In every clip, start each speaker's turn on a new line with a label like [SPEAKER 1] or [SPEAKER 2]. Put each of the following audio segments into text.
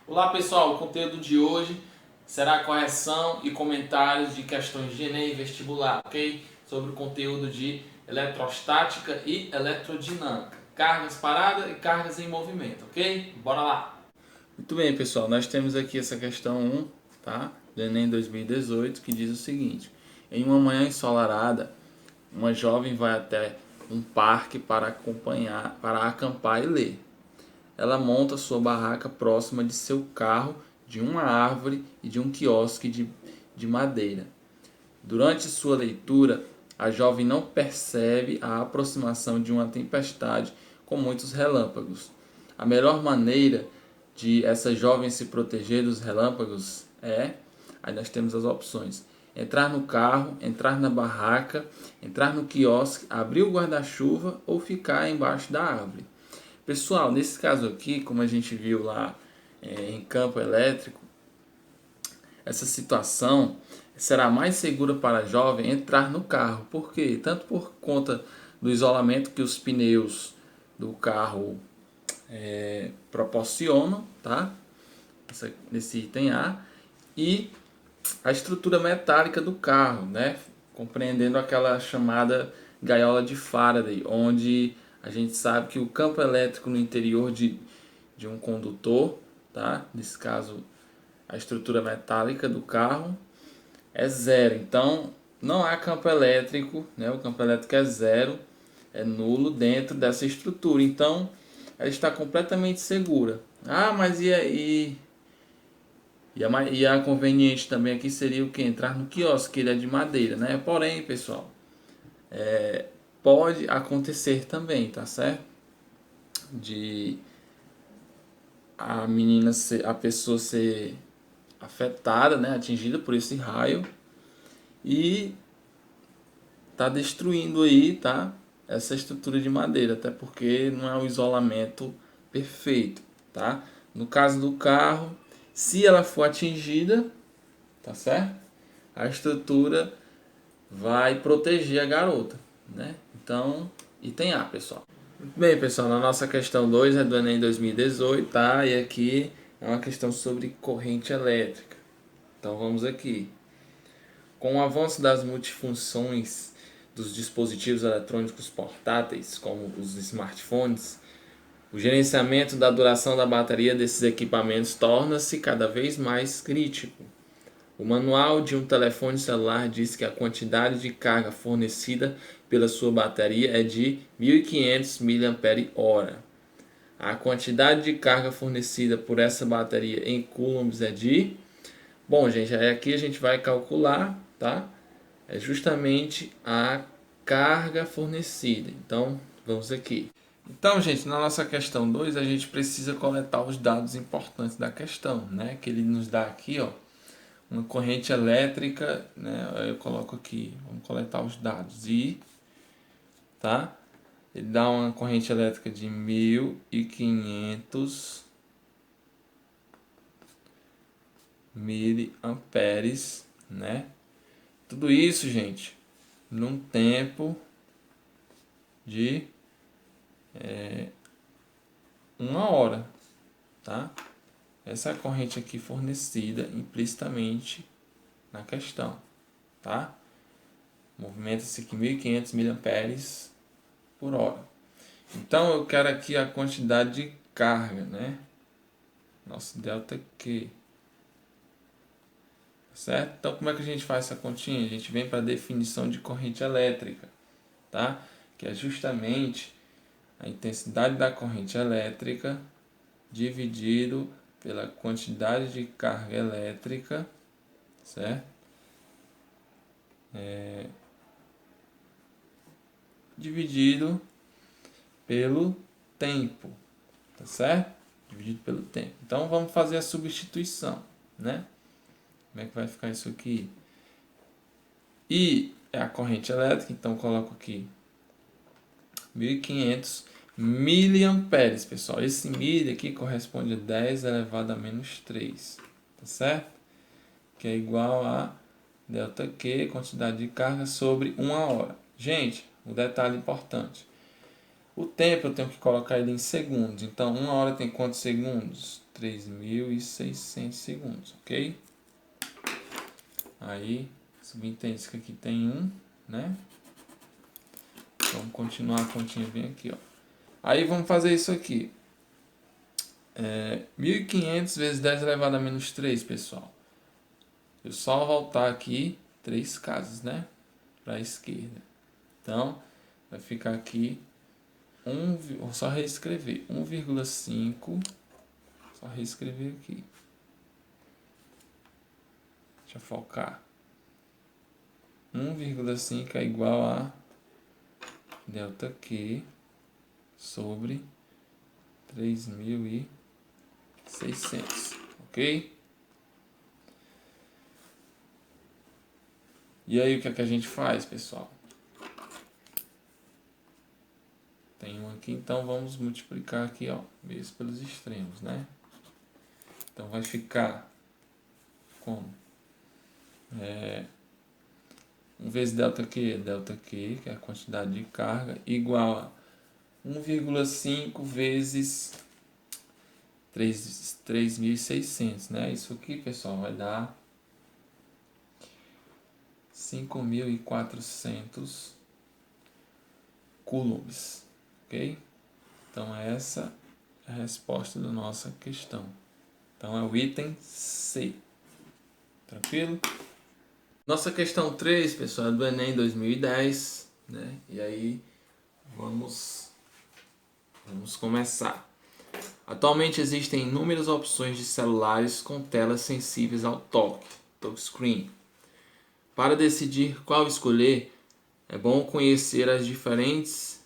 [SPEAKER 1] Olá pessoal, o conteúdo de hoje será correção e comentários de questões de Enem e vestibular, ok? Sobre o conteúdo de eletrostática e eletrodinâmica, cargas paradas e cargas em movimento, ok? Bora lá! Muito bem pessoal, nós temos aqui essa questão 1, tá? Do Enem 2018, que diz o seguinte: em uma manhã ensolarada, uma jovem vai até um parque para acampar e ler. Ela monta sua barraca próxima de seu carro, de uma árvore e de um quiosque de madeira. Durante sua leitura, a jovem não percebe a aproximação de uma tempestade com muitos relâmpagos. A melhor maneira de essa jovem se proteger dos relâmpagos é... Aí nós temos as opções: entrar no carro, entrar na barraca, entrar no quiosque, abrir o guarda-chuva ou ficar embaixo da árvore. Pessoal, nesse caso aqui, como a gente viu lá em campo elétrico, essa situação será mais segura para a jovem entrar no carro. Por quê? Tanto por conta do isolamento que os pneus do carro proporcionam, tá? Nesse item A, e a estrutura metálica do carro, né? Compreendendo aquela chamada gaiola de Faraday, onde a gente sabe que o campo elétrico no interior de um condutor, tá? Nesse caso, a estrutura metálica do carro é zero. Então, não há campo elétrico, né? O campo elétrico é zero, é nulo dentro dessa estrutura. Então, ela está completamente segura. Ah, mas e a conveniente também aqui seria o que? Entrar no quiosque, que ele é de madeira, né? Porém, pessoal, pode acontecer também, tá certo? De a pessoa ser afetada, né? Atingida por esse raio e tá destruindo aí, tá? Essa estrutura de madeira, até porque não é um isolamento perfeito, tá? No caso do carro, se ela for atingida, tá certo? A estrutura vai proteger a garota, né? Então, item A, pessoal. Muito bem, pessoal, na nossa questão 2 é do Enem 2018, tá? E aqui é uma questão sobre corrente elétrica. Então, vamos aqui. Com o avanço das multifunções dos dispositivos eletrônicos portáteis, como os smartphones, o gerenciamento da duração da bateria desses equipamentos torna-se cada vez mais crítico. O manual de um telefone celular diz que a quantidade de carga fornecida pela sua bateria é de 1500 mAh. A quantidade de carga fornecida por essa bateria em coulombs é de... Bom, gente, aí aqui a gente vai calcular, tá? É justamente a carga fornecida. Então, vamos aqui. Então, gente, na nossa questão 2 a gente precisa coletar os dados importantes da questão, né? Que ele nos dá aqui, ó, uma corrente elétrica, né? Eu coloco aqui, vamos coletar os dados I, tá? Ele dá uma corrente elétrica de 1500 miliamperes, né? Tudo isso, gente, num tempo de 1 hora, tá? Essa é a corrente aqui fornecida implicitamente na questão, tá? Movimenta-se aqui 1500 miliamperes por hora. Então eu quero aqui a quantidade de carga, né? Nosso delta Q. Certo? Então como é que a gente faz essa continha? A gente vem para a definição de corrente elétrica, tá? Que é justamente a intensidade da corrente elétrica dividido pela quantidade de carga elétrica, certo? Dividido pelo tempo, tá certo? Dividido pelo tempo. Então vamos fazer a substituição, né? Como é que vai ficar isso aqui? I é a corrente elétrica, então coloco aqui 1500 miliamperes, pessoal. Esse mili aqui corresponde a 10 elevado a menos 3, tá certo? Que é igual a delta Q, quantidade de carga, sobre 1 hora. Gente, um detalhe importante. O tempo eu tenho que colocar ele em segundos. Então, 1 hora tem quantos segundos? 3.600 segundos, ok? Aí, subentende que aqui tem 1, né? Vamos continuar a continha bem aqui, ó. Aí vamos fazer isso aqui. 1.500 vezes 10 elevado a menos 3, pessoal. Eu só voltar aqui 3 casas, né? Para a esquerda. Então, vai ficar aqui vou só reescrever 1,5. Só reescrever aqui. Deixa eu focar. 1,5 é igual a ΔQ sobre 3.600, ok? E aí o que é que a gente faz, pessoal? Tem um aqui, então vamos multiplicar aqui, ó, mesmo pelos extremos, né? Então vai ficar como? 1 vezes ΔQ, ΔQ, que é a quantidade de carga, igual a 1,5 vezes 3.600, né? Isso aqui, pessoal, vai dar 5.400 coulombs, ok? Então essa é a resposta da nossa questão. Então é o item C. Tranquilo? Nossa questão 3, pessoal, é do Enem 2010, né? E aí vamos começar. Atualmente existem inúmeras opções de celulares com telas sensíveis ao toque, touchscreen. Para decidir qual escolher, é bom conhecer as diferenças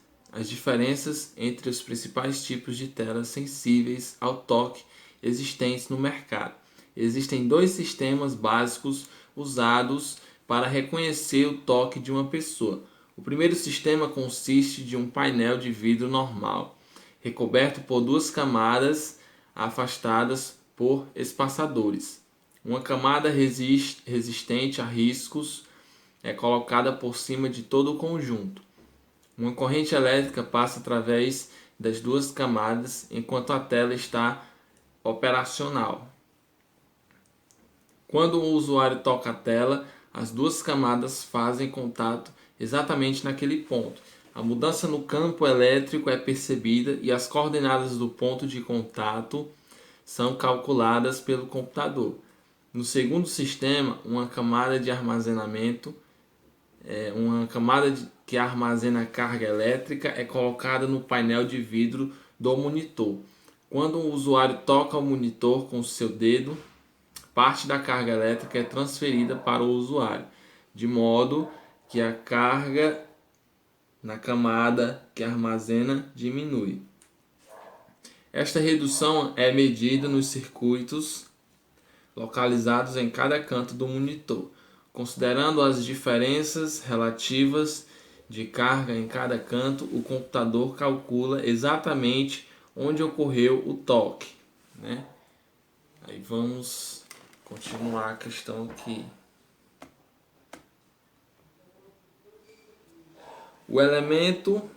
[SPEAKER 1] entre os principais tipos de telas sensíveis ao toque existentes no mercado. Existem 2 sistemas básicos usados para reconhecer o toque de uma pessoa. O primeiro sistema consiste de um painel de vidro normal, recoberto por 2 camadas afastadas por espaçadores. Uma camada resistente a riscos é colocada por cima de todo o conjunto. Uma corrente elétrica passa através das 2 camadas enquanto a tela está operacional. Quando o usuário toca a tela, as 2 camadas fazem contato exatamente naquele ponto. A mudança no campo elétrico é percebida e as coordenadas do ponto de contato são calculadas pelo computador. No segundo sistema, uma camada de armazenamento, que armazena carga elétrica, é colocada no painel de vidro do monitor. Quando o usuário toca o monitor com o seu dedo, parte da carga elétrica é transferida para o usuário, de modo que a carga na camada que armazena diminui. Esta redução é medida nos circuitos localizados em cada canto do monitor. Considerando as diferenças relativas de carga em cada canto, o computador calcula exatamente onde ocorreu o toque, né? Aí vamos continuar a questão aqui. O elemento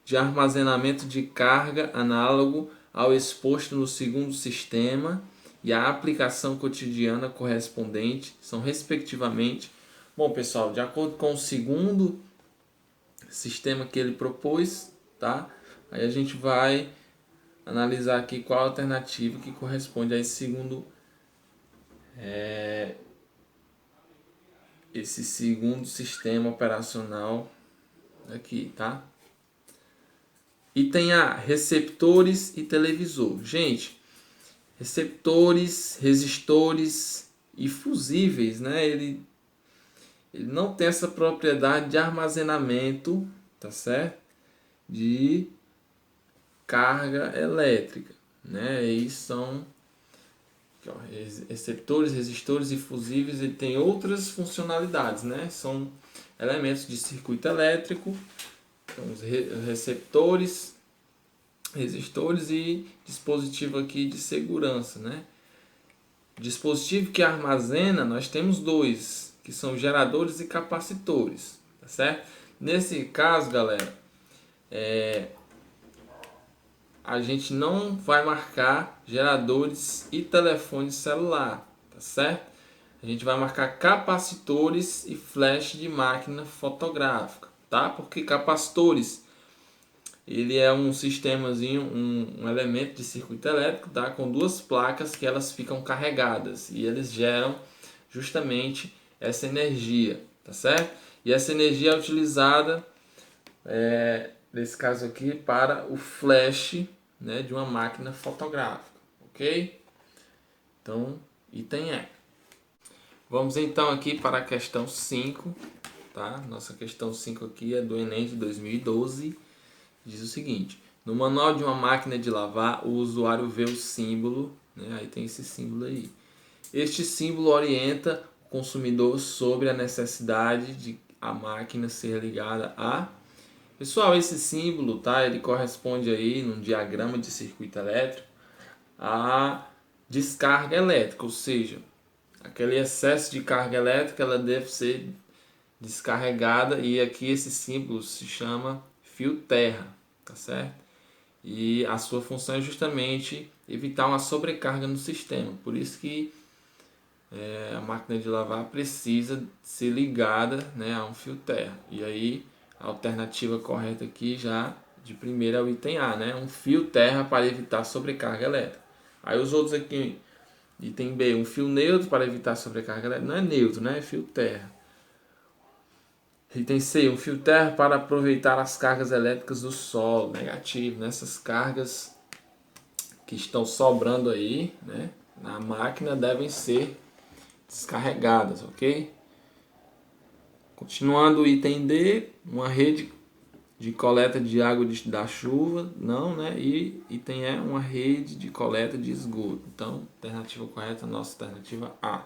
[SPEAKER 1] de armazenamento de carga análogo ao exposto no segundo sistema e a aplicação cotidiana correspondente são respectivamente... Bom, pessoal, de acordo com o segundo sistema que ele propôs, tá? Aí a gente vai analisar aqui qual a alternativa que corresponde a esse segundo sistema operacional aqui, tá? Item A, receptores e televisor. Gente, receptores, resistores e fusíveis, né? Ele não tem essa propriedade de armazenamento, tá certo? De carga elétrica, né? E são aqui, ó, receptores, resistores e fusíveis. Ele tem outras funcionalidades, né? São elementos de circuito elétrico, então, os receptores, resistores e dispositivo aqui de segurança, né? Dispositivo que armazena, nós temos 2, que são geradores e capacitores, tá certo? Nesse caso, galera, a gente não vai marcar geradores e telefone celular, tá certo? A gente vai marcar capacitores e flash de máquina fotográfica, tá? Porque capacitores, ele é um sistemazinho, um elemento de circuito elétrico, tá? Com duas placas que elas ficam carregadas e eles geram justamente essa energia, tá certo? E essa energia é utilizada, nesse caso aqui, para o flash, né, de uma máquina fotográfica, ok? Então, item E. Vamos então aqui para a questão 5, tá? Nossa questão 5 aqui é do Enem de 2012. Diz o seguinte: no manual de uma máquina de lavar, o usuário vê o símbolo, né? Aí tem esse símbolo aí. Este símbolo orienta o consumidor sobre a necessidade de a máquina ser ligada a... Pessoal, esse símbolo, tá? Ele corresponde aí num diagrama de circuito elétrico a descarga elétrica, ou seja, aquele excesso de carga elétrica ela deve ser descarregada, e aqui esse símbolo se chama fio terra, tá certo? E a sua função é justamente evitar uma sobrecarga no sistema, por isso que a máquina de lavar precisa ser ligada, né, a um fio terra. E aí a alternativa correta aqui já de primeira é o item A, né? Um fio terra para evitar sobrecarga elétrica. Aí os outros aqui, item B, um fio neutro para evitar sobrecarga elétrica. Não é neutro, né? É fio terra. Item C, um fio terra para aproveitar as cargas elétricas do solo. Negativo, nessas cargas que estão sobrando aí, né, na máquina devem ser descarregadas, ok? Continuando o item D, uma rede de coleta de água da chuva, não, né? E item E, uma rede de coleta de esgoto. Então, alternativa correta, nossa alternativa A.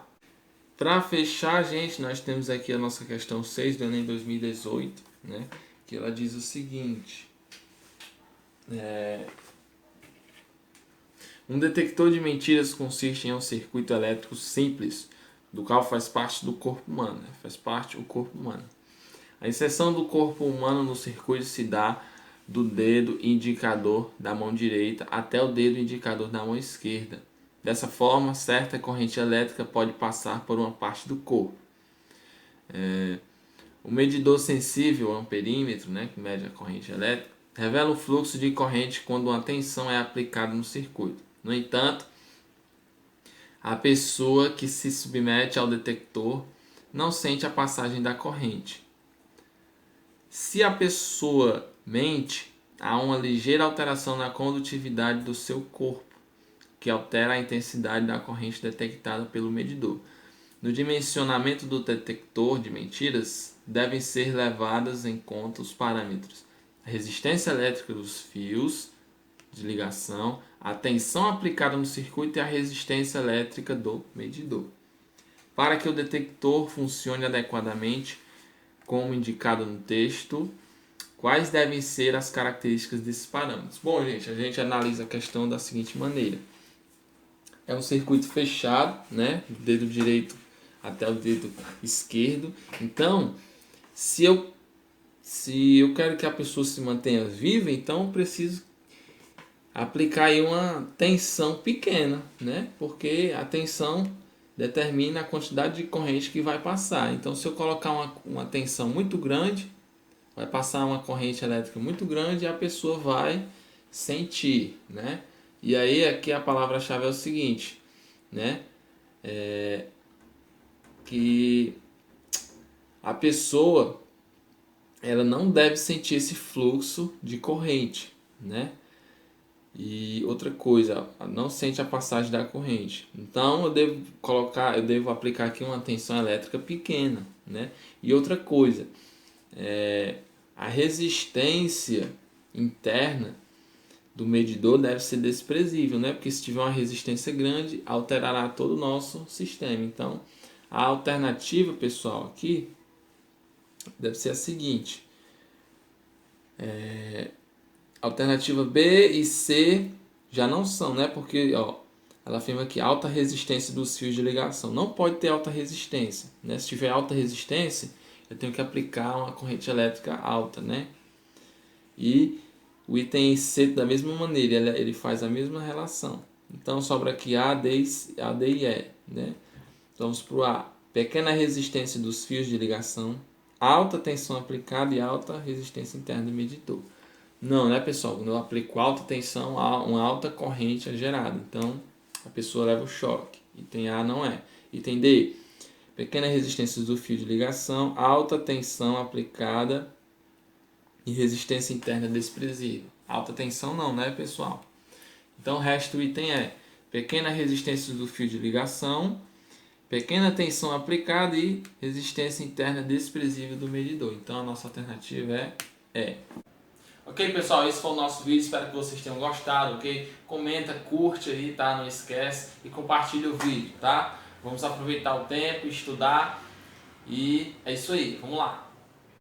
[SPEAKER 1] Para fechar, gente, nós temos aqui a nossa questão 6 do Enem 2018, né? Que ela diz o seguinte: um detector de mentiras consiste em um circuito elétrico simples, do qual faz parte do corpo humano, né? Faz parte do corpo humano. A inserção do corpo humano no circuito se dá do dedo indicador da mão direita até o dedo indicador da mão esquerda. Dessa forma, certa corrente elétrica pode passar por uma parte do corpo. O medidor sensível, amperímetro, né, que mede a corrente elétrica, revela o fluxo de corrente quando uma tensão é aplicada no circuito. No entanto, a pessoa que se submete ao detector não sente a passagem da corrente. Se a pessoa mente, há uma ligeira alteração na condutividade do seu corpo, que altera a intensidade da corrente detectada pelo medidor. No dimensionamento do detector de mentiras, devem ser levadas em conta os parâmetros: a resistência elétrica dos fios de ligação, a tensão aplicada no circuito e a resistência elétrica do medidor. Para que o detector funcione adequadamente, como indicado no texto, quais devem ser as características desses parâmetros? Bom, gente, a gente analisa a questão da seguinte maneira: é um circuito fechado, né, do dedo direito até o dedo esquerdo. Então, se eu quero que a pessoa se mantenha viva, então eu preciso aplicar aí uma tensão pequena, né? Porque a tensão determina a quantidade de corrente que vai passar. Então, se eu colocar uma tensão muito grande, vai passar uma corrente elétrica muito grande e a pessoa vai sentir, né? E aí aqui a palavra-chave é o seguinte, né? Que a pessoa ela não deve sentir esse fluxo de corrente, né? E outra coisa, não sente a passagem da corrente. Então eu devo aplicar aqui uma tensão elétrica pequena, né? E outra coisa, a resistência interna do medidor deve ser desprezível, né? Porque se tiver uma resistência grande, alterará todo o nosso sistema. Então, a alternativa, pessoal, aqui deve ser a seguinte: alternativa B e C já não são, né? Porque, ó, ela afirma que alta resistência dos fios de ligação. Não pode ter alta resistência, né? Se tiver alta resistência, eu tenho que aplicar uma corrente elétrica alta, né? E O item C, da mesma maneira, ele faz a mesma relação. Então sobra aqui A, D e E. Né? Então vamos para o A. Pequena resistência dos fios de ligação, alta tensão aplicada e alta resistência interna do medidor. Não, né, pessoal? Quando eu aplico alta tensão, uma alta corrente é gerada. Então a pessoa leva o choque. Item A não é. Item D. Pequena resistência do fio de ligação, alta tensão aplicada e resistência interna desprezível. Alta tensão não, né, pessoal? Então o resto do item é pequena resistência do fio de ligação, pequena tensão aplicada e resistência interna desprezível do medidor. Então a nossa alternativa é E. Ok, pessoal, esse foi o nosso vídeo, espero que vocês tenham gostado, ok? Comenta, curte aí, tá? Não esquece e compartilha o vídeo, tá? Vamos aproveitar o tempo, estudar e é isso aí, vamos lá!